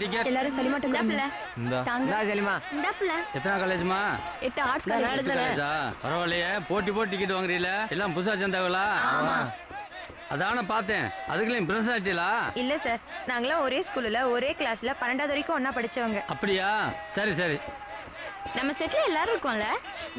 Ticket. எல்லாரும் சலிமா டக்குல இந்தா சலிமா. எத்தனை காலேஜ்மா? 8 ஆர்ட்ஸ் காலேஜ். பரவாயில்லையே, போட்டி டிக்கெட் வாங்குறீல? எல்லாம் புதுசா சேர்ந்தாங்களா? அதான பார்த்தேன். அதுக்குள்ளேயும் பிரின்ஸ் ஆயிட்டீங்களா? இல்ல சார், நாங்களாம் ஒரே ஸ்கூல்ல ஒரே கிளாஸ்ல 12வது வரைக்கும் ஒண்ணா படிச்சவங்க. அப்படியா? சரி சரி. நம்ம செட்ல எல்லாரும் இருக்கோம்ல,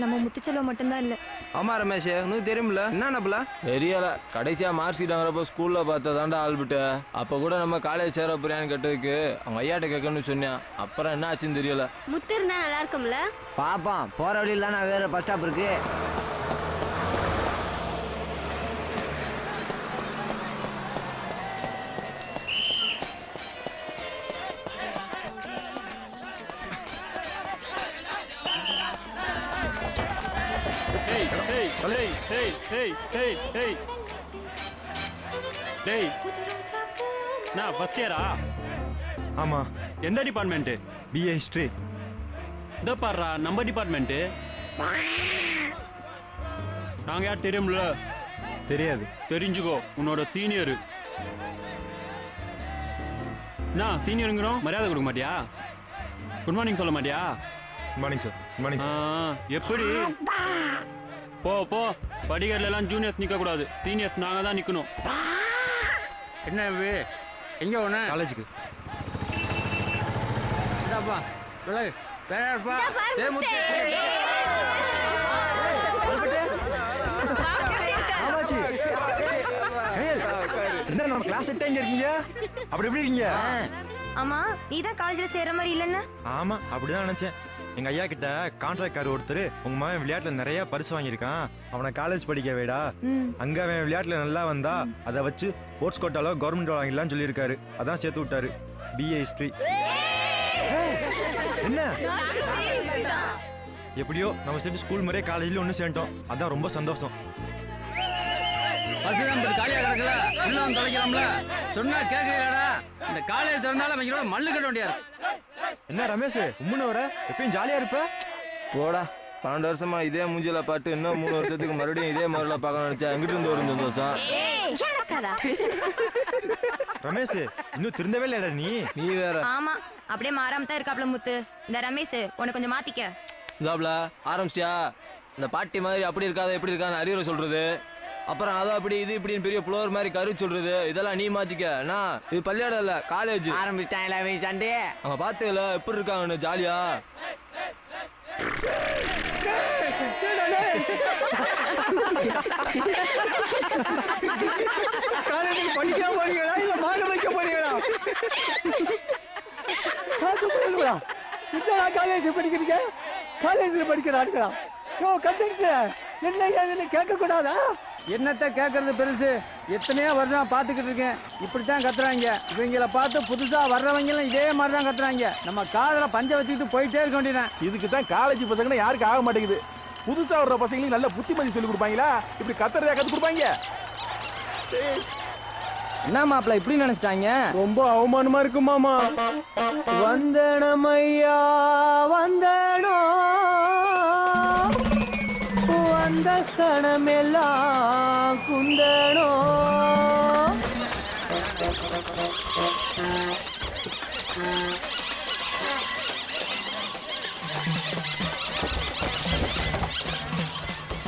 நம்ம முத்துச்செல்வம் மட்டும்தான் இல்ல. ஆமா ரமேஷ், உனக்கு தெரியும்ல என்னப்பல? தெரியல, கடைசியா மார்க் ஷீட் வாங்குறப்போ ஸ்கூல்ல பார்த்ததாண்டா ஆள்பிட்ட. அப்ப கூட நம்ம காலேஜ் சேர போறியான்னு கேட்டதுக்கு அவங்க ஐயாட்ட கேட்கணும்னு சொன்னேன். அப்புறம் என்ன ஆச்சுன்னு தெரியல. முத்து இருந்தா நல்லா இருக்கும்ல? பாப்போம், போற வழியில தானே வேற பஸ் ஸ்டாப் இருக்கு. நான் ஃபர்ஸ்ட் இயரா? ஆமா. எந்த டிபார்ட்மெண்ட்? BA history. இதோ பாடுறா, நம்ம டிபார்ட்மெண்ட். நாங்க யார் தெரியும்ல? தெரியாது. தெரிஞ்சுக்கோ, உன்னோட சீனியர். நான் சீனியருங்கிறோம், மரியாதை கொடுக்க மாட்டியா? குட் மார்னிங் சொல்ல மாட்டியா? Good morning sir. Good morning sir. எப்படி? போ போ, படிக்கட்டுல எல்லாம் ஜூனியர்ஸ் நிக்க கூடாது, சீனியர்ஸ் நாங்க தான் நிக்கணும். என்ன எங்க ஒண்ணு? காலேஜுக்கு. இதாப்பா விலகு. வேறப்பா. டேய் முத்து. ஆமாச்சி. என்ன நம்ம கிளாஸ் செட் எங்க இருக்கீங்க? அப்படி எப்படி இருக்கீங்க? ஆமா, நீதான் காலேஜ்ல சேர்ற மாதிரி இல்லன்னா? ஆமா, அப்படிதான் நினைச்சேன். எங்க ஐயா கிட்ட கான்ட்ராக்டர் ஒருத்தர் உங்க மகன் விளையாட்டுல நிறைய பரிசு வாங்கியிருக்கான், அவனை காலேஜ் படிக்க வைடா, அங்க அவன் விளையாட்டுல நல்லா வந்தா அதை வச்சு ஸ்போர்ட்ஸ் கோட்டால கவர்மெண்ட் வாங்கிடலாம்னு சொல்லியிருக்காரு. அதான் சேர்த்து விட்டாரு. BA history. என்ன எப்படியோ நம்ம சேர்த்து ஸ்கூல் மாதிரியே காலேஜ்ல ஒன்று சேர்ந்தோம். அதான் ரொம்ப சந்தோஷம். பஸ் தான் காலியா கிடக்கல, உள்ள வந்து தொலைக்கலாம்ல. சொன்னா கேட்கலடா. இந்த காலேஜ் திறந்தாலும் அவங்களோட மல்லு கட்ட வேண்டியது. என்ன ரமேஷ், உம்முன்னு வர? எப்பயும் ஜாலியா இருப்ப? போடா, 12 வருஷமா இதே மூஞ்சில பாட்டு இன்னும் 3 வருஷத்துக்கு மறுபடியும் இதே மாதிரிலாம் பார்க்க நினைச்சா எங்கிட்ட இருந்து ஒரு சந்தோஷம். ரமேஷ், இன்னும் திருந்தவே இல்லடா நீ. நீ வேற. ஆமா, அப்படியே மாறாம தான் இருக்காப்ல முத்து. இந்த ரமேஷ் உன்னை கொஞ்சம் மாத்திக்க. இதாப்ல ஆரம்பிச்சியா? இந்த பாட்டி மாதிரி அப்படி இருக்காத எப்படி இருக்கான்னு அறிவுரை சொல்றது, அப்புறம் அதை அப்படி இது இப்படின்னு பெரிய புலவர் மாதிரி கரு சொல்றது, இதெல்லாம் நீ மாத்திக்க. இது பள்ளியாடம் இல்ல, காலேஜ். ஆரம்பிச்சிட்டாங்களா சண்டே? அங்க பாத்துல எப்படி இருக்காங்கன்னு ஜாலியா. படிக்க போறீங்களா இல்ல மாடு வைக்க போறீங்களா? காலேஜ் படிக்கிறீங்க, காலேஜ்ல படிக்கிறாங்களா? கத்துக்கிட்டு என்ன ஏதுன்னு கேட்க கூடாதா? என்னத்தை கேட்கறது பெருசு? எத்தனையோ வருஷம் பார்த்துக்கிட்டு இருக்கேன், இப்படித்தான் கத்துறாங்க. இவங்களை பார்த்து புதுசா வர்றவங்களும் இதே மாதிரி தான் கத்துறாங்க. நம்ம காதல பஞ்ச வச்சுக்கிட்டு போயிட்டே இருக்க வேண்டியதான். இதுக்கு தான் காலேஜ் பசங்கன்னா யாருக்கு ஆக மாட்டேங்குது. புதுசா வர்ற பசங்களுக்கு நல்ல புத்திமதி சொல்லி கொடுப்பாங்களா? இப்படி கத்துறதா கத்து கொடுப்பாங்க. என்ன மாப்பிள்ள இப்படி நினைச்சிட்டாங்க? ரொம்ப அவமானமா இருக்கு மாமா. வந்தனம் ஐயா வந்தனோ, வந்த சனமெல்லாம் குந்தனோ.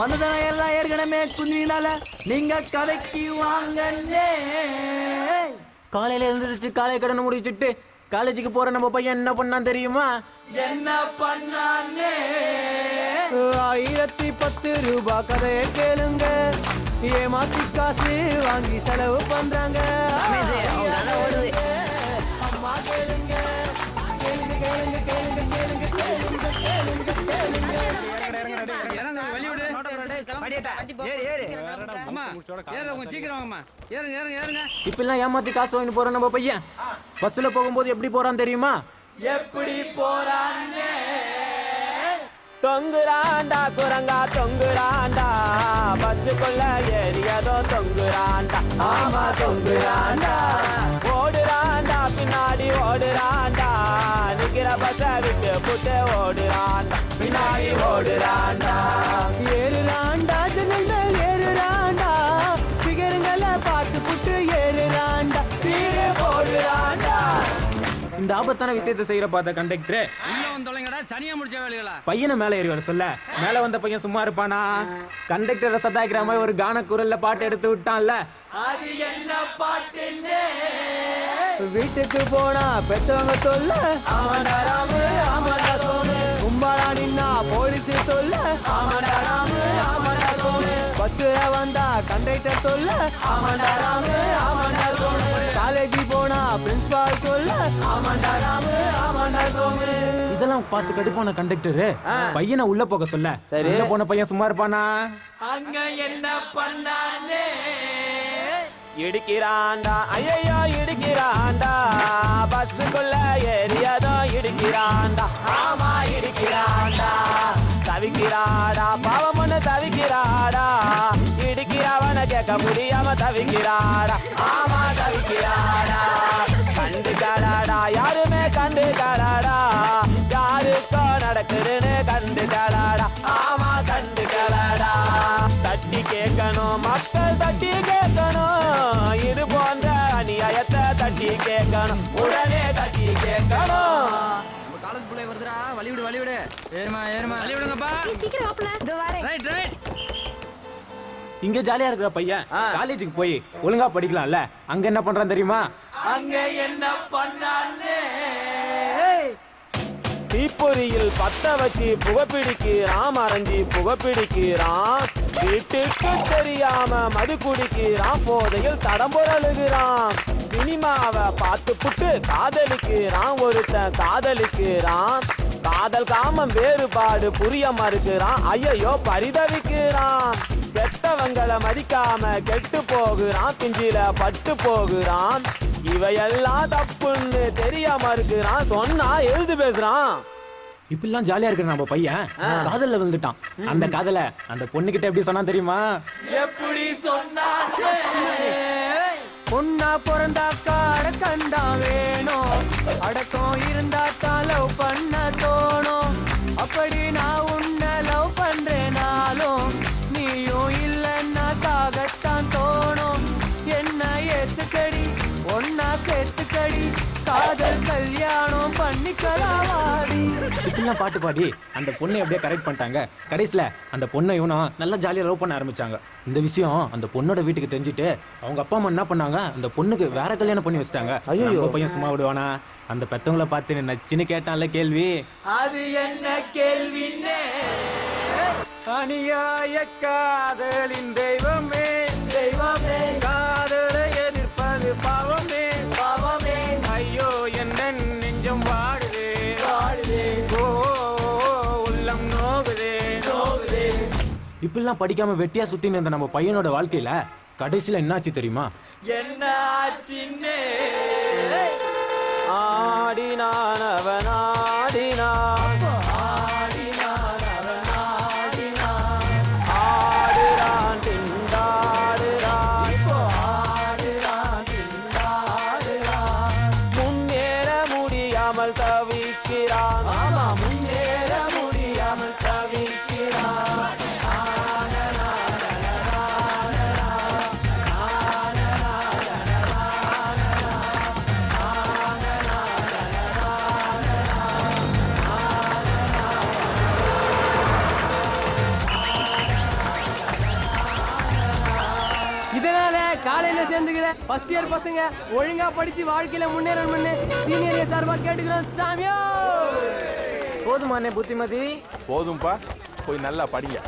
வந்ததன எல்லாம் ஏற்கனவே குந்தினால நீங்க கடைக்கு வாங்கன்னே. காலையில எழுந்திருச்சு காலை கடன் முடிச்சுட்டு காலேஜுக்கு போற நம்ம பையன் என்ன பண்ணான் தெரியுமா? என்ன பண்ணானே? 1010 ரூபாய் கதையை கேளுங்க, ஏமாத்தி காசு வாங்கி செலவு பண்றாங்க. அம்மா கேளுங்க, கேளுங்க கேளுங்க கேளுங்க கேளுங்க கேளுங்க கேளுங்க கேளுங்க. இப்பெல்லாம் ஏமாத்தி காசு வாங்கி போற நம்ம பையன் பஸ்ல போகும்போது எப்படி போறான் தெரியுமா? எப்படி போறான்னு தொங்குறாண்டா குரங்கா தொங்குறாண்டா, பஸ்ஸுக்குள்ள ஏறியதோ தொங்குறாண்டா. ஆமா தொங்குறாண்டா. ஓடுறாண்டா பின்னாடி ஓடுறாண்டா, நிக்கிற பஸ்ஸ விட்டு புட்டு ஓடுறாண்டா, பின்னாடி ஓடுறாண்டா. ஏறுறாண்டா ஜனங்கள் ஏறுறாண்டா, பிகருங்களை பார்த்து புட்டு ஏறுறாண்டா, சீரு போடுறாண்டா. இந்த ஆபத்தான விஷயத்தை செய்யற பார்த்த கண்டக்டர் உள்ள வந்தோலைங்கடா சனியா முடிச்ச வேலைகளா. பையனை மேலே ஏறி வர சொல்ல மேலே வந்த பையன் சும்மா இருப்பானா? கண்டக்டரை சதாய்க்கிற மாதிரி ஒரு கான குரல்ல பாட்டு எடுத்து விட்டான்ல. அது என்ன பாட்டுன்னு வீட்டுக்கு போனா பெற்றவங்க தொல்ல ஆமாடா ராமு ஆமாடா சோமு கும்பலா நின்னா போலீஸ் தொல்ல ஆமாடா ராமு ஆமாடா சோமு பஸ்ல வந்தா கண்டக்டர் தொல்ல ஆமாடா ராமு ஆமாடா சோமு காலேஜ் போனா பிரின்சிபால் தொல்ல ஆமாடா ராமு ஆமாடா சோமு. இதெல்லாம் பார்த்து கடுப்பான கண்டக்டர் பையனை உள்ள போக சொல்ல உள்ள போன பையன் சும்மா இருப்பானா? அங்க என்ன பண்ணானே இடிக்கிறாண்டா ஐயோ இடிக்கிறாண்டா பஸ்ஸுக்குள்ள ஏறியதோ இடிக்கிறாண்டா ஆமா இடிக்கிறாண்டா தவிக்கிறாடா பாவம் ஒண்ணு தவிக்கிறாடா இடிக்கிறவன கேட்க முடியாம தவிக்கிறாடா ஆமா தவிக்கிறாடா கண்டுக்காடாடா யாருமே கண்டுக்காடாடா யாருக்கோ நடக்குதுன்னு கண்டுக்காடாடா ஆமா கண்டுக்காடாடா தட்டி கேட்கணும் மக்கள் தட்டி கேட்கணும் இது போன்ற அநியாயத்தை தட்டி கேட்கணும் உடனே தட்டி கேட்கணும். காலேஜ் பிள்ளை வருதுடா வழிவிடு வழிவிடு ஏறுமா ஏறுமா வழி விடுங்கப்பா. சீக்கிரம் வாப்பல இதோ வரேன். Right right. இங்க ஜாலியா இருக்கிற பையன் காலேஜுக்கு போய் ஒழுங்கா படிக்கலாம்ல, அங்க என்ன பண்றான் தெரியுமா? அங்க என்ன பண்ணானே தீப்பொறியில் பத்த வச்சு புகைப்பிடிக்கிறான் மறைஞ்சி புகைப்பிடிக்கிறான் வீட்டுக்கு தெரியாம மது குடிக்கிறான் போதையில் தடம்புரழுகிறான் சினிமாவை பார்த்து புட்டு காதலிக்கிறான் ஒருத்தன் காதலிக்கிறான் காதல் காமம் வேறுபாடு புரிய மறுக்கிறான் ஐயையோ பரிதவிக்கிறான் கெட்டவங்களை மதிக்காம கெட்டு போகிறான் பிஞ்சில பட்டு போகிறான் இவையெல்லாம் தப்புன்னு தெரியாம இருக்கிறான் சொன்னா எழுது பேசுறான். இப்படிலாம் ஜாலியா இருக்கிற நம்ம பையன் காதல்ல விழுந்துட்டான். அந்த காதல அந்த பொண்ணு கிட்ட எப்படி சொன்னா தெரியுமா? எப்படி சொன்னானே பொண்ணா பிறந்தாக்கா அடக்கண்டா வேணும் அடக்கம் இருந்தா தான் லவ் பண்ண தோணும் அப்படி நான் உன்னை லவ் பண்றேனாலும் நீயும் இல்லைன்னா சாகத்தான் தோணும் என்ன ஏத்துக்கடி ஒன்னா சேர்த்துக்கடி காதல் கல்யாணம் பண்ணிக்கலாடி. இப்படிலாம் பாட்டு பாடி அந்த பொண்ணை அப்படியே கரெக்ட் பண்ணிட்டாங்க. கடைசியில அந்த பொண்ணை இவனும் நல்லா ஜாலியா லவ் பண்ண ஆரம்பிச்சாங்க. இந்த விஷயம் அந்த பொண்ணோட வீட்டுக்கு தெரிஞ்சுட்டு அவங்க அப்பா அம்மா என்ன பண்ணாங்க, அந்த பொண்ணுக்கு வேற கல்யாணம் பண்ணி வச்சிட்டாங்க. ஐயோ பையன் சும்மா விடுவானா? அந்த பெத்தவங்கள பார்த்து நச்சுன்னு கேட்டான்ல கேள்வி. அது என்ன கேள்வின்னே அநியாய காதலின் தெய்வமே தெய்வமே காதலை எதிர்ப்பது பாவமே பாவமே ஐயோ என்ன நெஞ்சம் வாடுதே வாழுதே ஓ உள்ளம் நோகுதே நோகுதே. இப்படிலாம் படிக்காம வெட்டியா சுத்தின்னு இருந்த நம்ம பையனோட வாழ்க்கையில கடைசியில என்னாச்சு தெரியுமா? என்ன ஆச்சுன்னே ஆடினான் அவன் ஆடினான் ஆடுறான் திண்டாடுறான் முன்னேற முடியாமல் தவிக்கிறான். ஆமா முன்னேற முடியாமல் தவிக்கிறான். இதனால காலையில சேர்ந்துக்கிற ஃபர்ஸ்ட் இயர் பசங்க ஒழுங்கா படிச்சு வாழ்க்கையில முன்னேறணும்னு சீனியர் சார்பா கேட்டுக்கிறோம் சாமியோ. போதுமானே புத்திமதி. போதும்பா போய் நல்லா படிங்க.